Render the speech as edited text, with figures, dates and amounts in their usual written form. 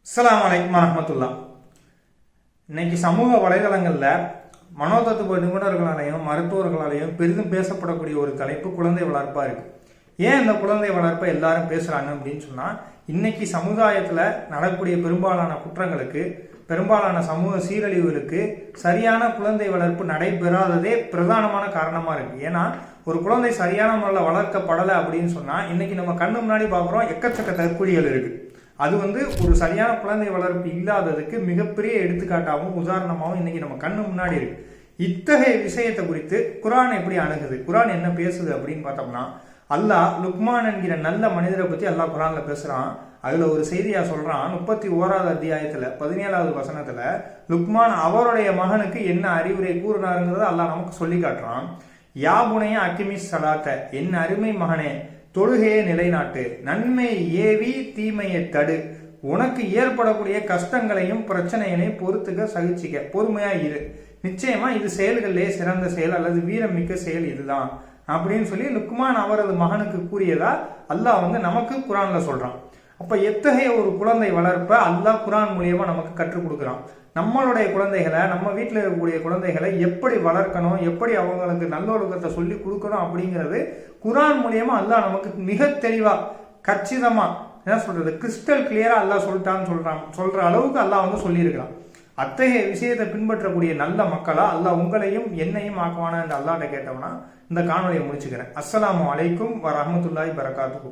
அஸ்ஸலாமு அலைக்கும் வரஹ்மத்துல்லாஹ். இன்னைக்கு சமூக வலைதளங்களில் மனோதத்துவ நிபுணர்களாலையும் மருத்துவர்களாலையும் பெரிதும் பேசப்படக்கூடிய ஒரு தலைப்பு குழந்தை வளர்ப்பா இருக்கு. ஏன் இந்த குழந்தை வளர்ப்பை எல்லாரும் பேசுறாங்க அப்படின்னு சொன்னா, இன்னைக்கு சமுதாயத்துல நடக்கக்கூடிய பெரும்பாலான குற்றங்களுக்கு, பெரும்பாலான சமூக சீரழிவுகளுக்கு சரியான குழந்தை வளர்ப்பு நடைபெறாததே பிரதானமான காரணமா இருக்கு. ஏன்னா ஒரு குழந்தை சரியான முறையில் வளர்க்கப்படலை அப்படின்னு சொன்னா, இன்னைக்கு நம்ம கண்ணு முன்னாடி பார்க்குறோம் எக்கச்சக்க தற்கொலைகள் இருக்கு. அது ஒரு சரியான குழந்தை வளர்ப்பு இல்லாததுக்கு மிகப்பெரிய எடுத்துக்காட்டாகவும் உதாரணமாகவும் இன்னைக்கு நம்ம கண்ணு முன்னாடி இருக்கு. இத்தகைய விஷயத்தை குறித்து குர்ஆன் எப்படி அணுகுது, குர்ஆன் என்ன பேசுது அப்படின்னு பார்த்தோம்னா, அல்லாஹ் லுக்மான் என்கிற நல்ல மனிதரை பத்தி அல்லாஹ் குர்ஆன்ல பேசுறான். அதுல ஒரு செய்தியா சொல்றான். 31வது அத்தியாயத்துல 17வது வசனத்துல லுக்மான் அவருடைய மகனுக்கு என்ன அறிவுரை கூறினாருங்கிறத அல்லாஹ் நமக்கு சொல்லி காட்டுறான். யாபுனைய அக்கிமிஸ் சலாத்த, என் அருமை மகனே தொழுகையை நிலைநாட்டு, நன்மை ஏவி தீமையை தடு, உனக்கு ஏற்படக்கூடிய கஷ்டங்களையும் பிரச்சனைகளையும் பொறுத்துக்க, சகிச்சிக்க, பொறுமையா இரு, நிச்சயமா இது செயல்களிலே சிறந்த செயல் அல்லது வீரம் மிக்க செயல் இதுதான் அப்படின்னு சொல்லி லுக்மான் அவரது மகனுக்கு கூறியதா அல்லாஹ் நமக்கு குர்ஆன்ல சொல்றான். அப்ப எத்தகைய ஒரு குழந்தை வளர்ப்ப அல்லாஹ் குர்ஆன் மூலியமா நமக்கு கற்றுக் கொடுக்குறான். நம்மளுடைய குழந்தைகளை, நம்ம வீட்டில் இருக்கக்கூடிய குழந்தைகளை எப்படி வளர்க்கணும், எப்படி அவங்களுக்கு நல்லொழுக்கத்தை சொல்லி கொடுக்கணும் அப்படிங்கிறது குர்ஆன் மூலியமா அல்லாஹ் நமக்கு மிக தெளிவா, கச்சிதமா, என்ன சொல்றது, கிறிஸ்டல் கிளியரா அல்லாஹ் சொல்ற அளவுக்கு அல்லாஹ் சொல்லியிருக்கிறான். அத்தகைய விஷயத்தை பின்பற்றக்கூடிய நல்ல மக்களா அல்லாஹ் உங்களையும் என்னையும் ஆக்குவானா என்று அல்லாஹ்ட்ட கேட்டவனா இந்த காணொலியை முடிச்சுக்கிறேன். அஸ்ஸலாமு அலைக்கும் வரஹ்மத்துல்லாஹி பரகாத்துஹு.